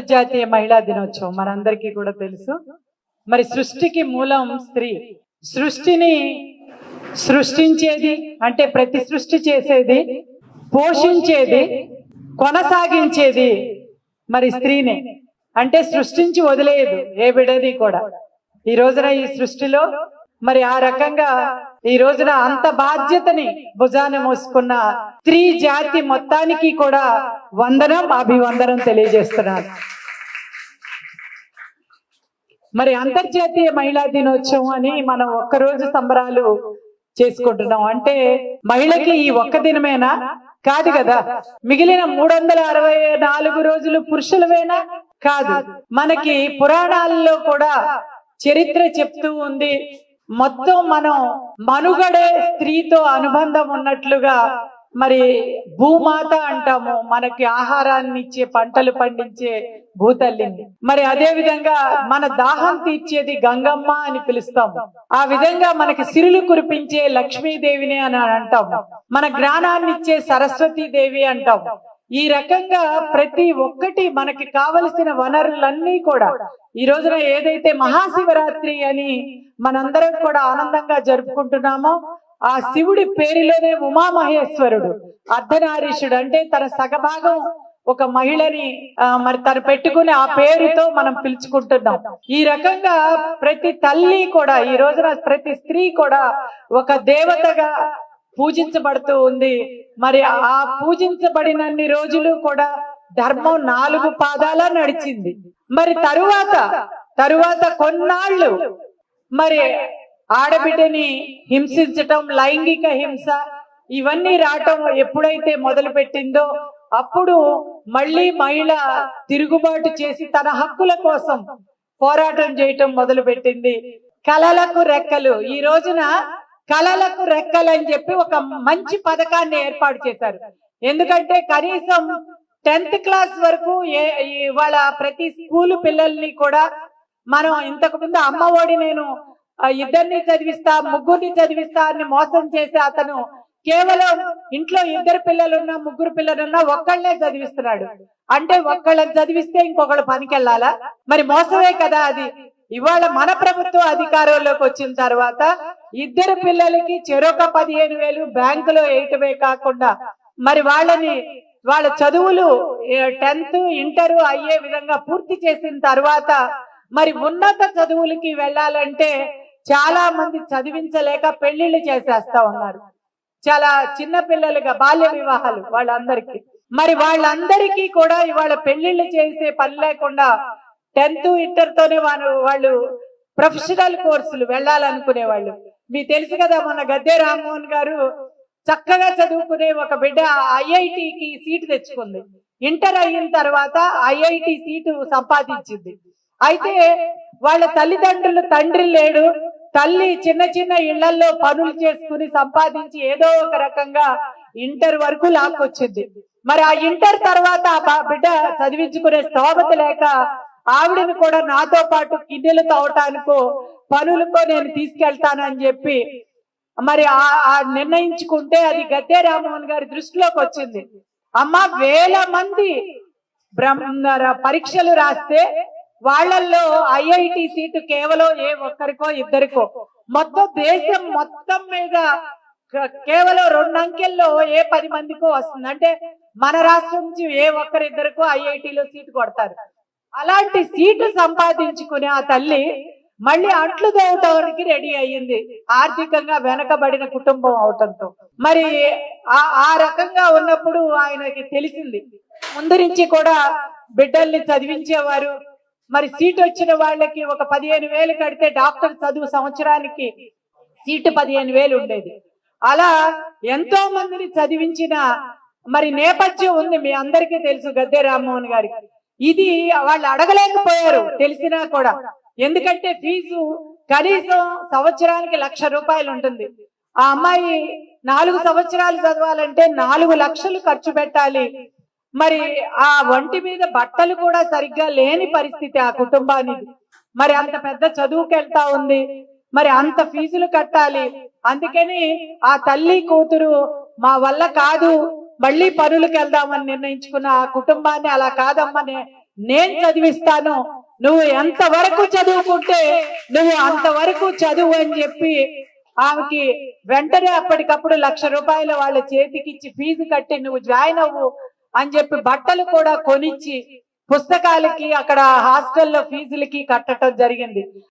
అంతర్జాతీయ మహిళా దినోత్సవం మనందరికీ కూడా తెలుసు. మరి సృష్టికి మూలం స్త్రీ. సృష్టిని సృష్టించేది అంటే ప్రతి సృష్టి చేసేది, పోషించేది, కొనసాగించేది మరి స్త్రీనే. అంటే సృష్టించి వదిలేయదు ఏ బిడ్డని కూడా. ఈ రోజున ఈ సృష్టిలో మరి ఆ రకంగా ఈ రోజున అంత బాధ్యతని భుజాన మోసుకున్న స్త్రీ జాతి మొత్తానికి కూడా వందనం, అభివందనం తెలియజేస్తున్నారు. మరి అంతర్జాతీయ మహిళా దినోత్సవం అని మనం ఒక్కరోజు సంబరాలు చేసుకుంటున్నాం. అంటే మహిళకి ఈ ఒక్క దినమేనా? కాదు కదా. మిగిలిన 364 రోజులు పురుషులవేనా? కాదు. మనకి పురాణాల్లో కూడా చరిత్ర చెప్తూ ఉంది. మొత్తం మనం మనుగడే స్త్రీతో అనుబంధం ఉన్నట్లుగా మరి భూమాత అంటాము, మనకి ఆహారాన్ని ఇచ్చే, పంటలు పండించే భూతల్లిని. మరి అదే విధంగా మన దాహం తీర్చేది గంగమ్మ అని పిలుస్తాము. ఆ విధంగా మనకి సిరులు కురిపించే లక్ష్మీదేవిని అని అంటాము. మన జ్ఞానాన్ని ఇచ్చే సరస్వతీ దేవి అంటాం. ఈ రకంగా ప్రతి ఒక్కటి మనకి కావలసిన వనరులన్నీ కూడా ఈ రోజున ఏదైతే మహాశివరాత్రి అని మనందరం కూడా ఆనందంగా జరుపుకుంటున్నామో, ఆ శివుడి పేరులోనే ఉమామహేశ్వరుడు, అర్ధనారీషుడు, అంటే తన సగభాగం ఒక మహిళని మరి తను పెట్టుకుని ఆ పేరుతో మనం పిలుచుకుంటున్నాం. ఈ రకంగా ప్రతి తల్లి కూడా ఈ రోజున ప్రతి స్త్రీ కూడా ఒక దేవతగా పూజించబడుతూ ఉంది. మరి ఆ పూజించబడినన్ని రోజులు కూడా ధర్మం 4 పాదాల నడిచింది. మరి తరువాత కొన్నాళ్ళు మరి ఆడబిడ్డని హింసించటం, లైంగిక హింస ఇవన్నీ రావటం ఎప్పుడైతే మొదలు పెట్టిందో అప్పుడు మళ్ళీ మహిళ తిరుగుబాటు చేసి తన హక్కుల కోసం పోరాటం చేయటం మొదలు పెట్టింది. కలలకు రెక్కలు, ఈ రోజున కలలకు రెక్కలు అని చెప్పి ఒక మంచి పథకాన్ని ఏర్పాటు చేశారు. ఎందుకంటే కనీసం 10th క్లాస్ వరకు ఇవాళ ప్రతి స్కూలు పిల్లల్ని కూడా మనం ఇంతకు ముందు అమ్మ ఒడి నేను 2 చదివిస్తా 3 చదివిస్తా అని మోసం చేసి అతను కేవలం ఇంట్లో 2 పిల్లలున్నా 3 పిల్లలున్నా ఒక్కళ్ళనే చదివిస్తున్నాడు. అంటే ఒక్కళ్ళని చదివిస్తే ఇంకొకళ్ళు పనికి వెళ్ళాలా? మరి మోసమే కదా అది. ఇవాళ మన ప్రభుత్వం అధికారంలోకి వచ్చిన తర్వాత 2 పిల్లలకి చెరొక 15,000 బ్యాంకులో వేయటమే కాకుండా మరి వాళ్ళ చదువులు 10th ఇంటర్ అయ్యే విధంగా పూర్తి చేసిన తర్వాత మరి ఉన్నత చదువులకి వెళ్ళాలంటే చాలా మంది చదివించలేక పెళ్లిళ్ళు చేసేస్తా ఉన్నారు. చాలా చిన్న పిల్లలుగా బాల్య వివాహాలు వాళ్ళందరికీ. మరి వాళ్ళందరికీ కూడా ఇవాళ పెళ్లిళ్ళు చేసే పని లేకుండా 10th ఇంటర్ తోనే వాళ్ళు ప్రొఫెషనల్ కోర్సులు వెళ్ళాలనుకునే వాళ్ళు. మీకు తెలుసు కదా, మన గద్దె రామ్మోహన్ గారు చక్కగా చదువుకునే ఒక బిడ్డ ఐఐటికి సీటు తెచ్చుకుంది. ఇంటర్ అయిన తర్వాత ఐఐటి సీటు సంపాదించింది. అయితే వాళ్ళ తల్లిదండ్రులు, తండ్రి లేడు, తల్లి చిన్న చిన్న ఇళ్లలో పనులు చేసుకుని సంపాదించి ఏదో ఒక రకంగా ఇంటర్ వరకు లాక్కొచ్చింది. మరి ఆ ఇంటర్ తర్వాత ఆ బిడ్డ చదివించుకునే స్తోమత లేక ఆవిడని కూడా నాతో పాటు గిన్నెలు తవ్వటానికో పనులకో నేను తీసుకెళ్తానని చెప్పి మరి ఆ నిర్ణయించుకుంటే అది గద్దె రామ్మోహన్ గారి దృష్టిలోకి వచ్చింది. అమ్మ, 1000 మంది పరీక్షలు రాస్తే వాళ్ళల్లో ఐఐటి సీటు కేవలం ఒక్కరికో 2కో, మొత్తం దేశం మొత్తం మీద కేవలం 2 అంకెల్లో 10 మందికో వస్తుంది. అంటే మన రాష్ట్రం నుంచి 1-2కో ఐఐటిలో సీటు కొడతారు. అలాంటి సీటు సంపాదించుకునే ఆ తల్లి మళ్ళీ అంట్లు తోవటానికి రెడీ అయ్యింది, ఆర్థికంగా వెనకబడిన కుటుంబం అవటంతో. మరి ఆ రకంగా ఉన్నప్పుడు ఆయనకి తెలిసింది, ముందు నుంచి కూడా బిడ్డల్ని చదివించేవారు. మరి సీటు వచ్చిన వాళ్ళకి ఒక 15,000 కడితే డాక్టర్ చదువు సంవత్సరానికి సీటు 15,000 ఉండేది. అలా ఎంతో మందిని చదివించిన మరి నేపథ్యం ఉంది. మీ అందరికీ తెలుసు గద్దె రామ్మోహన్ గారికి. ఇది వాళ్ళు అడగలేకపోయారు తెలిసినా కూడా. ఎందుకంటే ఫీజు కనీసం సంవత్సరానికి 1,00,000 రూపాయలు ఉంటుంది. ఆ అమ్మాయి 4 సంవత్సరాలు చదవాలంటే 4 లక్షలు ఖర్చు పెట్టాలి. మరి ఆ ఒంటి మీద బట్టలు కూడా సరిగ్గా లేని పరిస్థితి ఆ కుటుంబానికి. మరి అంత పెద్ద చదువుకి వెళ్తా ఉంది, మరి అంత ఫీజులు కట్టాలి. అందుకని ఆ తల్లి కూతురు మా వల్ల కాదు, మళ్ళీ పనులకు వెళ్దామని నిర్ణయించుకున్న ఆ కుటుంబాన్ని అలా కాదమ్మా నేను చదివిస్తాను, నువ్వు ఎంతవరకు చదువుకుంటే నువ్వు అంతవరకు చదువు అని చెప్పి ఆమెకి వెంటనే అప్పటికప్పుడు ₹1,00,000 వాళ్ళ చేతికి ఇచ్చి ఫీజు కట్టి నువ్వు జాయిన్ అవ్వు అని చెప్పి బట్టలు కూడా కొనిచ్చి పుస్తకాలకి అక్కడ హాస్టల్లో ఫీజులకి కట్టడం జరిగింది.